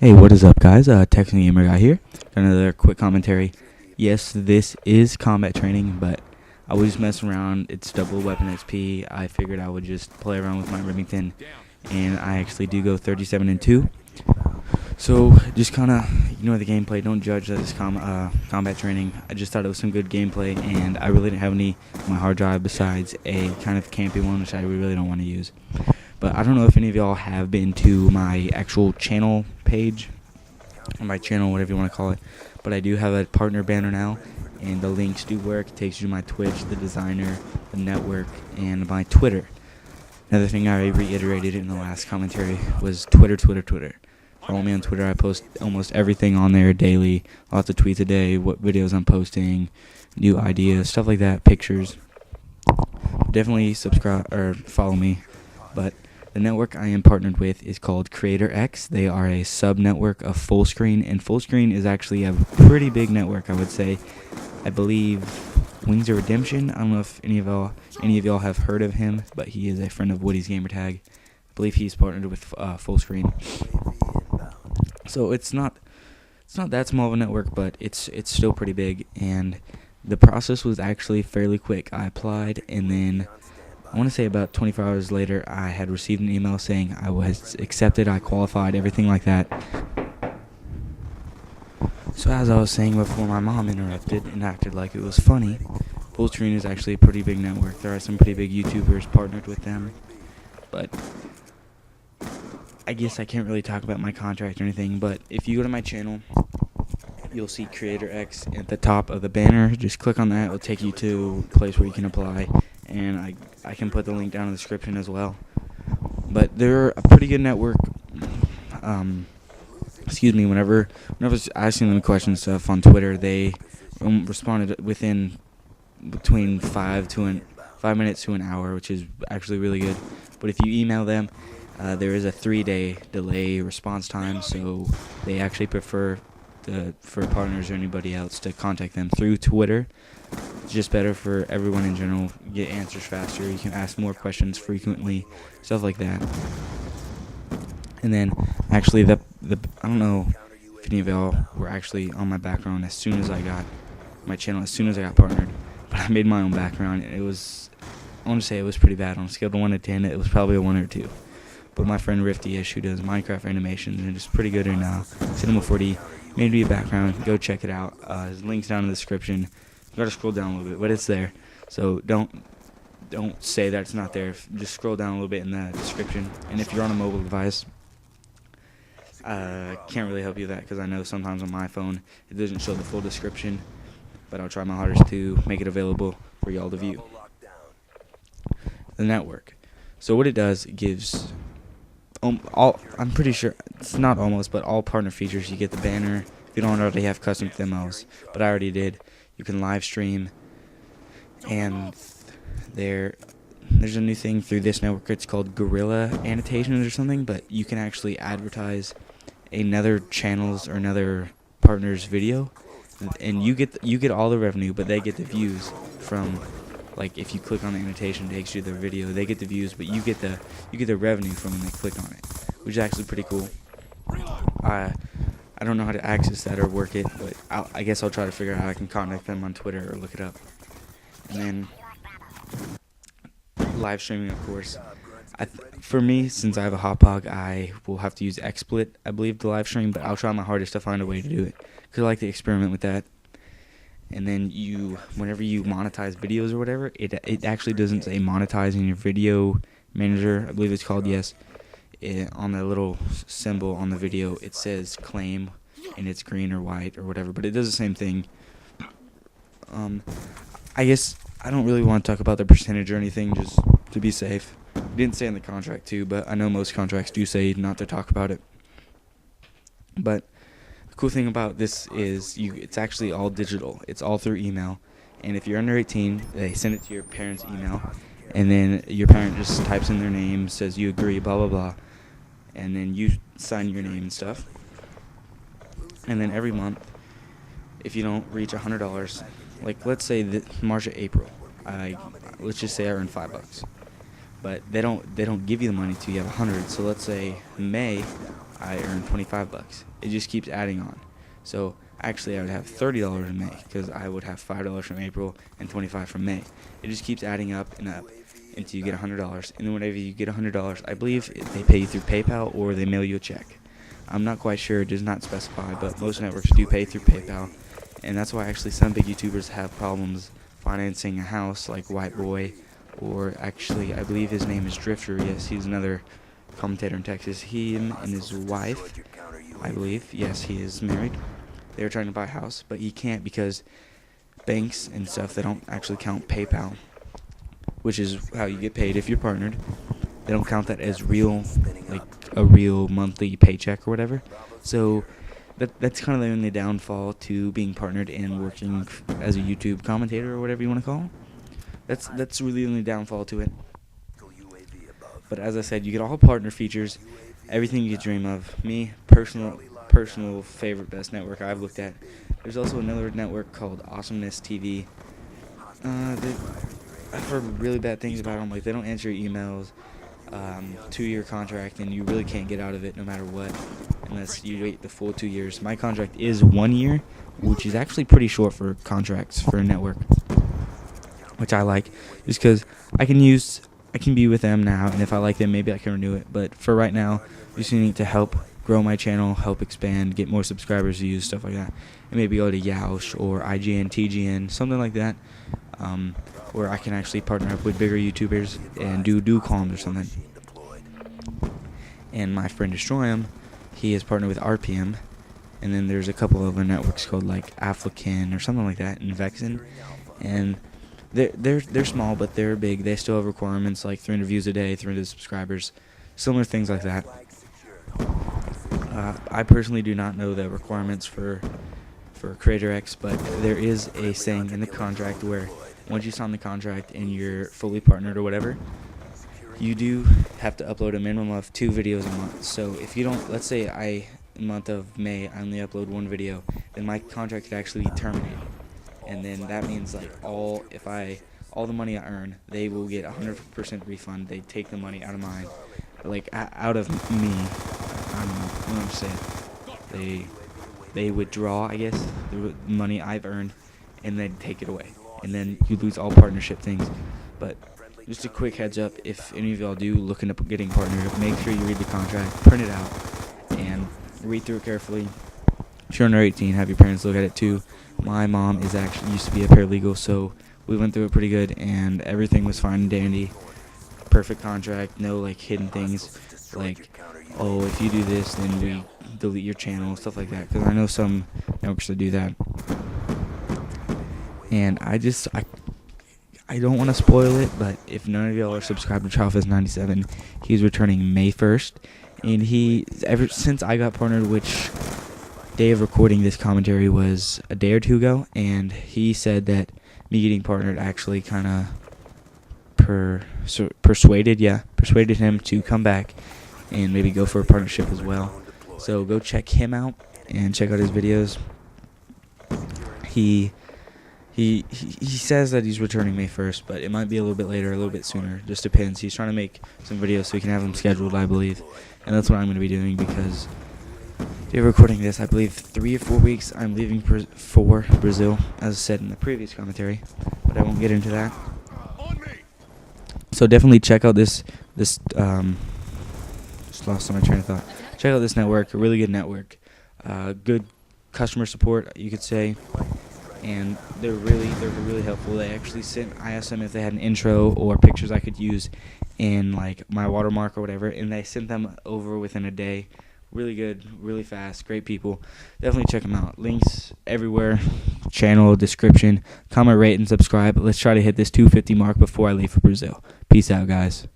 Hey, what is up, guys? Texting Gamer Guy here. Got another quick commentary. Yes, this is combat training, but I was just messing around. It's double weapon XP. I figured I would just play around with my Remington, and I actually do go 37-2. So just kind of ignore the gameplay. Don't judge that it's combat training. I just thought it was some good gameplay, and I really didn't have any on my hard drive besides a kind of campy one, which I really don't want to use. But I don't know if any of y'all have been to my actual channel page, or my channel, whatever you want to call it. But I do have a partner banner now, and the links do work. It takes you to my Twitch, the designer, the network, and my Twitter. Another thing I reiterated in the last commentary was Twitter. Follow me on Twitter. I post almost everything on there daily. Lots of tweets a day, what videos I'm posting, new ideas, stuff like that, pictures. Definitely subscribe or follow me. But the network I am partnered with is called Creator X. They are a sub-network of Fullscreen, and Fullscreen is actually a pretty big network, I would say. I believe Wings of Redemption. I don't know if any of y'all have heard of him, but he is a friend of Woody's Gamertag. I believe he's partnered with Fullscreen. So it's not that small of a network, but it's still pretty big, and the process was actually fairly quick. I applied, and then I want to say about 24 hours later, I had received an email saying I was accepted, I qualified, everything like that. So as I was saying before, my mom interrupted and acted like it was funny. Fullscreen is actually a pretty big network. There are some pretty big YouTubers partnered with them, but I guess I can't really talk about my contract or anything. But if you go to my channel, you'll see Creator X at the top of the banner. Just click on that. It'll take you to a place where you can apply. And I can put the link down in the description as well. But they're a pretty good network. Whenever I was asking them questions stuff on Twitter, they responded within between 5 minutes to an hour, which is actually really good. But if you email them, there is a 3-day delay response time, so they actually prefer for partners or anybody else to contact them through Twitter. It's just better for everyone in general. You get answers faster. You can ask more questions frequently, stuff like that. And then, actually, I don't know if any of y'all were actually on my background as soon as I got my channel, as soon as I got partnered. But I made my own background. I want to say it was pretty bad. On a scale of 1 to 10, it was probably a 1 or 2. But my friend Rifty-ish, who does Minecraft animations, and it's pretty good in Cinema 4D, made me a background. Go check it out. His link's down in the description. You gotta scroll down a little bit, but it's there. So don't say that it's not there. Just scroll down a little bit in the description. And if you're on a mobile device, can't really help you with that because I know sometimes on my phone it doesn't show the full description. But I'll try my hardest to make it available for y'all to view. The network. So what it does, it gives I'm pretty sure it's not almost, but all partner features. You get the banner. If you don't already have custom themos, but I already did. You can live stream, and there's a new thing through this network. It's called Guerrilla Annotations or something, but you can actually advertise another channel's or another partner's video, and you get all the revenue, but they get the views from. Like if you click on the annotation, it takes you to their video. They get the views, but you get the revenue from when they click on it, which is actually pretty cool. I don't know how to access that or work it, but I guess I'll try to figure out how I can contact them on Twitter or look it up. And then live streaming, of course. For me, since I have a hot pog, I will have to use XSplit, I believe, to live stream, but I'll try my hardest to find a way to do it because I like to experiment with that. And then whenever you monetize videos or whatever, it actually doesn't say monetize in your video manager. I believe it's called, yes. On the little symbol on the video, it says claim, and it's green or white or whatever. But it does the same thing. I guess I don't really want to talk about the percentage or anything, just to be safe. It didn't say in the contract too, but I know most contracts do say not to talk about it. But the cool thing about this is it's actually all digital. It's all through email. And if you're under 18, they send it to your parents' email. And then your parent just types in their name, says you agree, blah, blah, blah. And then you sign your name and stuff. And then every month, if you don't reach $100, like let's say that March or April, let's just say I earn $5. But they don't give you the money till you have 100. So let's say in May, I earn 25 bucks. It just keeps adding on. So actually I would have $30 in May, because I would have $5 from April and 25 from May. It just keeps adding up and up until you get $100. And then whenever you get $100, I believe they pay you through PayPal or they mail you a check. I'm not quite sure, it does not specify, but most networks do pay through PayPal. And that's why actually some big YouTubers have problems financing a house, like White Boy, or actually I believe his name is Drifter. Yes, he's another commentator in Texas. Him and his wife, I believe, yes, he is married. They were trying to buy a house, but he can't because banks and stuff, they don't actually count PayPal, which is how you get paid if you're partnered. They don't count that as real, like a real monthly paycheck or whatever. So that's kind of the only downfall to being partnered and working as a YouTube commentator or whatever you want to call it. That's really the only downfall to it. But as I said, you get all partner features, everything you could dream of. Me, personal favorite best network I've looked at. There's also another network called Awesomeness TV. I've heard really bad things about them. Like, they don't answer your emails. 2-year contract, and you really can't get out of it no matter what, unless you wait the full 2 years. My contract is 1 year, which is actually pretty short for contracts for a network, which I like, just because I can be with them now, and if I like them, maybe I can renew it. But for right now, I just need to help grow my channel, help expand, get more subscribers, views, stuff like that, and maybe go to Yoush or IGN, TGN, something like that, where I can actually partner up with bigger YouTubers and do comms or something. And my friend Destroyum, he is partnered with RPM, and then there's a couple other networks called like African or something like that, and Vexen, and they're small, but they're big. They still have requirements like 300 views a day, 300 subscribers, similar things like that. I personally do not know the requirements for Creator X, but there is a saying in the contract where once you sign the contract and you're fully partnered or whatever, you do have to upload a minimum of 2 videos a month. So if you don't, let's say month of May, I only upload 1 video, then my contract could actually be terminated. And then that means like all the money I earn, they will get 100% refund. They take the money out of mine, like out of me. I don't know what I'm saying. They withdraw, I guess, the money I've earned, and then take it away. And then you lose all partnership things. But just a quick heads up, if any of y'all do looking up getting partnered, make sure you read the contract, print it out, and read through it carefully. If you're under 18, have your parents look at it too. My mom used to be a paralegal, so we went through it pretty good, and everything was fine and dandy. Perfect contract, no like hidden things, like, oh, if you do this, then we delete your channel, stuff like that. Because I know some networks that do that. And I don't want to spoil it, but if none of y'all are subscribed to ChildFest97, he's returning May 1st. And ever since I got partnered, which day of recording this commentary was a day or 2 ago, and he said that me getting partnered actually kind of persuaded him to come back and maybe go for a partnership as well. So go check him out and check out his videos. He says that he's returning May 1st, but it might be a little bit later, a little bit sooner. Just depends. He's trying to make some videos so he can have them scheduled, I believe. And that's what I'm going to be doing, because they're recording this, I believe, 3 or 4 weeks. I'm leaving for Brazil, as I said in the previous commentary, but I won't get into that. So definitely check out this just lost on my train of thought. Check out this network, a really good network. Good customer support, you could say. And they're really helpful. I asked them if they had an intro or pictures I could use in like my watermark or whatever, and they sent them over within a day. Really good, really fast, great people. Definitely check them out. Links everywhere, channel, description. Comment, rate, and subscribe. Let's try to hit this 250 mark before I leave for Brazil. Peace out, guys.